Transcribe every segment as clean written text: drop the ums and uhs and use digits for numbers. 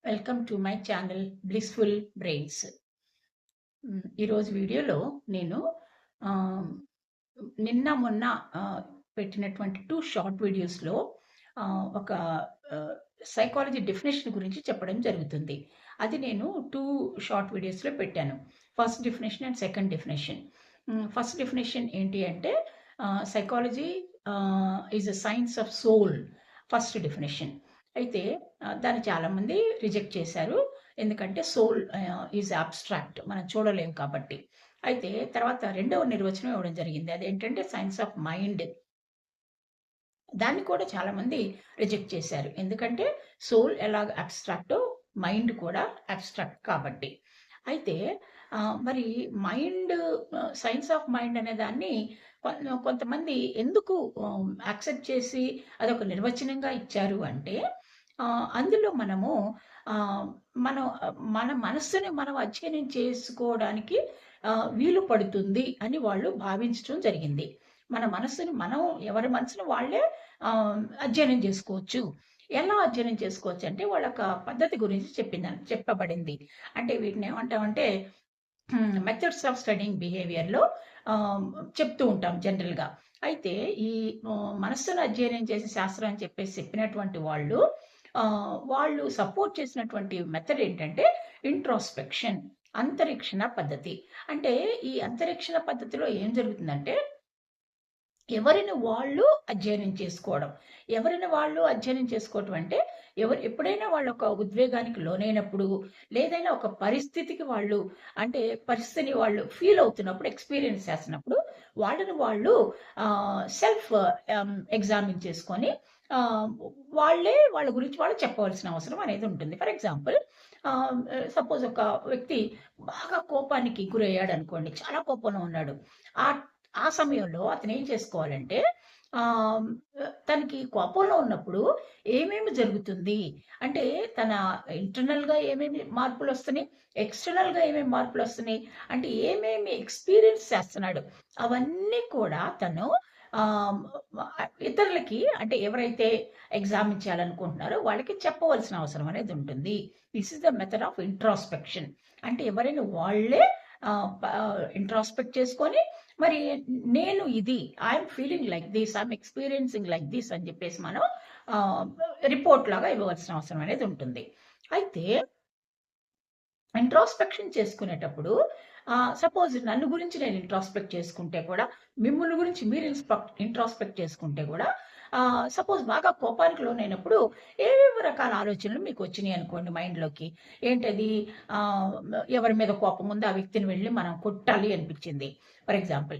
Welcome to my channel blissful brains. ఈరోజు వీడియోలో నేను ఆహ్, నిన్న మొన్న పెట్టినటువంటి 2 షార్ట్ వీడియోస్‌లో ఒక ఆహ్, సైకాలజీ డెఫినిషన్ గురించి చెప్పడం జరుగుతుంది. అది నేను 2 షార్ట్ వీడియోస్‌లో పెట్టాను. First definition and second definition. First definition ఏంటి అంటే psychology is a science of soul. First definition. అయితే దాన్ని చాలామంది రిజెక్ట్ చేశారు. ఎందుకంటే సోల్ ఈజ్ అబ్స్ట్రాక్ట్. మనం చూడలేం కాబట్టి. అయితే తర్వాత రెండవ నిర్వచనం ఇవ్వడం జరిగింది. అదేంటంటే సైన్స్ ఆఫ్ మైండ్. దాన్ని కూడా చాలామంది రిజెక్ట్ చేశారు. ఎందుకంటే సోల్ ఎలాగ అబ్స్ట్రాక్టో మైండ్ కూడా అబ్స్ట్రాక్ట్ కాబట్టి. అయితే మరి మైండ్ సైన్స్ ఆఫ్ మైండ్ అనే దాన్ని కొంతమంది ఎందుకు యాక్సెప్ట్ చేసి అదొక నిర్వచనంగా ఇచ్చారు అంటే అందులో మనము ఆహ్, మనం మన మనస్సుని మనం అధ్యయనం చేసుకోవడానికి వీలు పడుతుంది అని వాళ్ళు భావించడం జరిగింది. మన మనస్సుని మనం ఎవరి మనసుని వాళ్ళే అధ్యయనం చేసుకోవచ్చు. ఎలా అధ్యయనం చేసుకోవచ్చు అంటే వాళ్ళొక పద్ధతి గురించి చెప్పబడింది. అంటే వీటిని ఏమంటామంటే మెథడ్స్ ఆఫ్ స్టడీయింగ్ బిహేవియర్‌లో ఆహ్, చెప్తూ ఉంటాం జనరల్‌గా. అయితే ఈ మనస్సును అధ్యయనం చేసే శాస్త్రం అని చెప్పేసి చెప్పినటువంటి వాళ్ళు సపోర్ట్ చేసినటువంటి మెథడ్ ఏంటంటే ఇంట్రోస్పెక్షన్. అంతరీక్షణ పద్ధతి. అంటే ఈ అంతరీక్షణ పద్ధతిలో ఏం జరుగుతుందంటే ఎవరిని వాళ్ళు అధ్యయనం చేసుకోవడం. ఎవరిని వాళ్ళు అధ్యయనం చేసుకోవటం అంటే ఎప్పుడైనా వాళ్ళు ఒక ఉద్వేగానికి లోనైనప్పుడు, లేదైనా ఒక పరిస్థితికి వాళ్ళు అంటే పరిస్థితిని వాళ్ళు ఫీల్ అవుతున్నప్పుడు, ఎక్స్‌పీరియన్స్ చేస్తున్నప్పుడు వాళ్ళని వాళ్ళు సెల్ఫ్ ఎగ్జామిన్ చేసుకొని ఆహ్, వాళ్ళ గురించి వాళ్ళు చెప్పవలసిన అవసరం అనేది ఉంటుంది. ఫర్ ఎగ్జాంపుల్ సపోజ్ ఒక వ్యక్తి బాగా కోపానికి గురయ్యాడనుకోండి. చాలా కోపంలో ఉన్నాడు. ఆ ఆ సమయంలో అతనేం చేసుకోవాలంటే ఆహ్, తనకి కోపంలో ఉన్నప్పుడు ఏమేమి జరుగుతుంది? అంటే తన ఇంటర్నల్‌గా ఏమేమి మార్పులొస్తున్నాయి? ఎక్స్‌టర్నల్‌గా ఏమేమి మార్పులొస్తున్నాయి? అంటే ఏమేమి ఎక్స్‌పీరియన్స్ చేస్తున్నాడు? అవన్నీ కూడా తను ఆహ్, ఇతరులకి అంటే ఎవరైతే ఎగ్జామిన్ చేయాలనుకుంటున్నారో వాళ్ళకి చెప్పవలసిన అవసరం అనేది ఉంటుంది. This is the method of introspection. అంటే ఎవరైనా వాళ్ళే ఇంట్రోస్పెక్ట్ చేసుకొని మరి నేను ఇది I'm feeling like this, I'm experiencing like this అని చెప్పేసి మనం రిపోర్ట్ లాగా ఇవ్వవలసిన అవసరం అనేది ఉంటుంది. అయితే ఇంట్రోస్పెక్షన్ చేసుకునేటప్పుడు సపోజ్ నన్ను గురించి నేను ఇంట్రోస్పెక్ట్ చేసుకుంటే కూడా, మిమ్మల్ని గురించి మీరు ఇంట్రోస్పెక్ట్ చేసుకుంటే కూడా సపోజ్ బాగా కోపానికి లోనైనప్పుడు ఏవేవో రకాల ఆలోచనలు మీకు వచ్చినాయి అనుకోండి మైండ్‌లోకి. ఏంటది ఆహ్, ఎవరి మీద కోపం ఉందో ఆ వ్యక్తిని వెళ్లి మనం కొట్టాలి అనిపించింది. ఫర్ ఎగ్జాంపుల్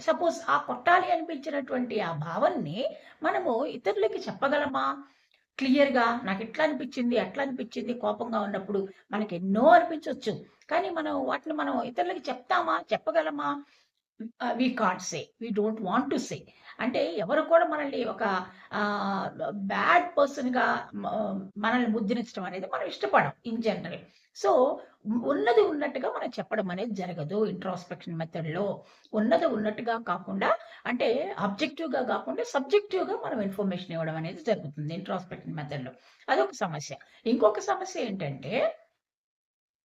సపోజ్ ఆ కొట్టాలి అనిపించినటువంటి ఆ భావనని మనము ఇతరులకి చెప్పగలమా? క్లియర్‌గా నాకిట్లా అనిపిచ్చింది, అట్లా అనిపిచ్చింది కోపంగా ఉన్నప్పుడు. మనకెన్నో అనిపించొచ్చు. కానీ వాటిని మనం ఇతరులకి చెప్తామా? చెప్పగలమా? We can't say. We don't want to say. అంటే ఎవరు కూడా మనల్ని ఒక ఆహ్, బ్యాడ్ పర్సన్‌గా మ మనల్ని ముద్రించడం అనేది మనం ఇష్టపడం ఇన్ జనరల్. సో, ఉన్నది ఉన్నట్టుగా మనం చెప్పడం అనేది జరగదు ఇంట్రోస్పెక్షన్ మెథడ్‌లో. ఉన్నది ఉన్నట్టుగా కాకుండా అంటే ఆబ్జెక్టివ్‌గా కాకుండా సబ్జెక్టివ్‌గా మనం ఇన్ఫర్మేషన్ ఇవ్వడం అనేది జరుగుతుంది ఇంట్రోస్పెక్షన్ మెథడ్‌లో. అదొక సమస్య. ఇంకొక సమస్య ఏంటంటే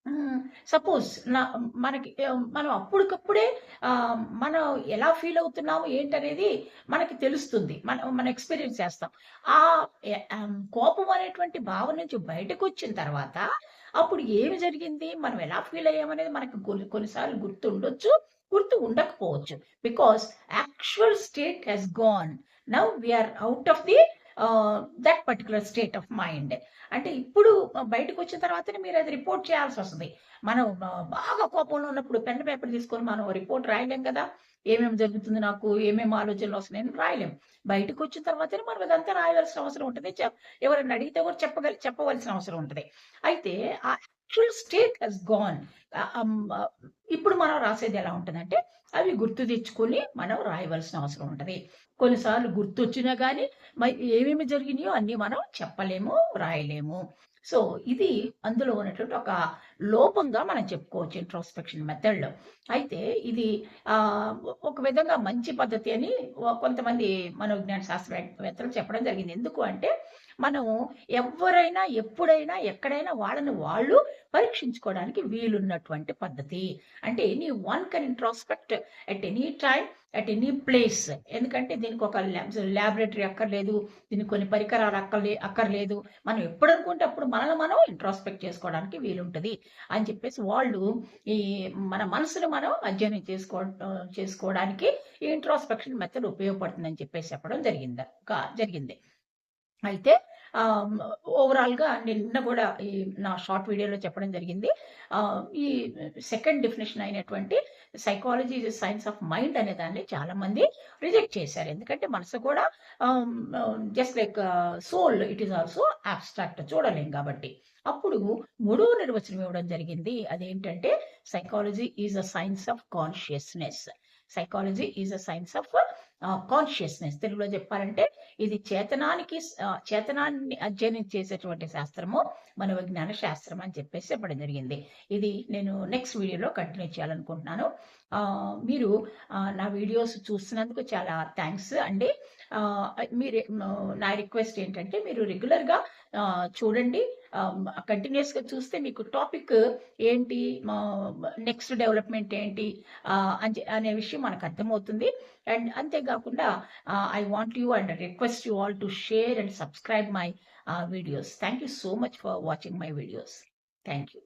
హ్మ్. సపోజ్ మనం అప్పటికప్పుడే మనం ఎలా ఫీల్ అవుతున్నాము ఏంటనేది మనకి తెలుస్తుంది. మనం ఎక్స్‌పీరియన్స్ చేస్తాం. కోపం అనేటువంటి భావన నుంచి బయటకొచ్చిన తర్వాత అప్పుడు ఏమి జరిగింది? మనం ఎలా ఫీల్ అయ్యామనేది మనకు కొన్ని సార్లు గుర్తుండొచ్చు. గుర్తు ఉండకపోవచ్చు. Because actual state has gone. Now we are out of the that particular state of mind. అంటే ఇప్పుడు బయటకొచ్చిన తర్వాతనే మీరది రిపోర్ట్ చేయాల్సొస్తది. మనం బాగా కోపంలో ఉన్నప్పుడు పెన్, పేపర్ తీసుకొని మనం రిపోర్ట్ రాయలేం గదా! ఏమేమి జరుగుతుంది నాకు, ఏమేమి ఆలోచనలొస్తున్నాయని రాయలేం. బయటకొచ్చిన తర్వాతనే మనం అదంతా రాయవలసిన అవసరం ఉంటది. ఎవరైనా అడిగితే కూడా చెప్పవలసిన అవసరం ఉంటది. అయితే ఆ యాక్చువల్ స్టేట్ హాస్ గాన్. ఆహ్, హ్మ్. ఇప్పుడు మనం రాసేదెలా ఉంటదంటే, అవి గుర్తు తెచ్చుకొని మనం రాయవలసిన అవసరం ఉంటుంది. కొన్నిసార్లు గుర్తొచ్చినా కానీ ఏమేమి జరిగినాయో అన్నీ మనం చెప్పలేము, రాయలేము. సో ఇది అందులో ఉన్నటువంటి ఒక లోపంగా మనం చెప్పుకోవచ్చు ఇంట్రోస్పెక్షన్ మెథడ్లో. అయితే ఇది ఒక విధంగా మంచి పద్ధతి అని కొంతమంది మనోజ్ఞాన శాస్త్రవేత్తలు చెప్పడం జరిగింది. ఎందుకు అంటే మనం ఎవరైనా ఎప్పుడైనా ఎక్కడైనా వాళ్ళని వాళ్ళు పరీక్షించుకోవడానికి వీలున్నటువంటి పద్ధతి. అంటే any one can introspect at any time, at any place. ఎందుకంటే దీనికి ఒక ల్యాబొరేటరీ అక్కర్లేదు, దీనికి కొన్ని పరికరాలు అక్కర్లేదు. మనం ఎప్పుడు అనుకుంటే అప్పుడు మనల్ని మనం ఇంట్రోస్పెక్ట్ చేసుకోవడానికి వీలుంటుంది అని చెప్పేసి వాళ్ళు ఈ మన మనసును మనం అధ్యయనం చేసుకోవడానికి ఈ ఇంట్రోస్పెక్షన్ మెథడ్ ఉపయోగపడుతుందని చెప్పేసి చెప్పడం జరిగింది. అయితే ఓవరాల్గా నిన్న కూడా ఈ నా షార్ట్ వీడియోలో చెప్పడం జరిగింది. ఈ సెకండ్ డెఫినేషన్ అయినటువంటి psychology is science of mind అనే దాన్ని చాలా మంది రిజెక్ట్ చేశారు. ఎందుకంటే మనసు కూడా just like soul, it is also abstract, చూడలేం కాబట్టి. అప్పుడు మూడో నిర్వచనం ఇవ్వడం జరిగింది. అదేంటంటే psychology is a science of consciousness. Psychology is a science of consciousness. తెలుగులో చెప్పాలంటే ఇది చేతనాన్ని అధ్యయనం చేసేటువంటి శాస్త్రము మనోవిజ్ఞాన శాస్త్రం అని చెప్పేసి చెప్పడం జరిగింది. ఇది నేను నెక్స్ట్ వీడియోలో కంటిన్యూ చేయాలనుకుంటున్నాను. మీరు నా వీడియోస్ చూస్తున్నందుకు చాలా థ్యాంక్స్ అండి. మీరు నా రిక్వెస్ట్ ఏంటంటే మీరు రెగ్యులర్గా చూడండి. కంటిన్యూస్గా చూస్తే మీకు టాపిక్ ఏంటి, నెక్స్ట్ డెవలప్మెంట్ ఏంటి అనే విషయం మనకు అర్థమవుతుంది. అండ్ అంతేకాకుండా I want you and request you all to share and subscribe my videos. Thank you so much for watching my videos. Thank you.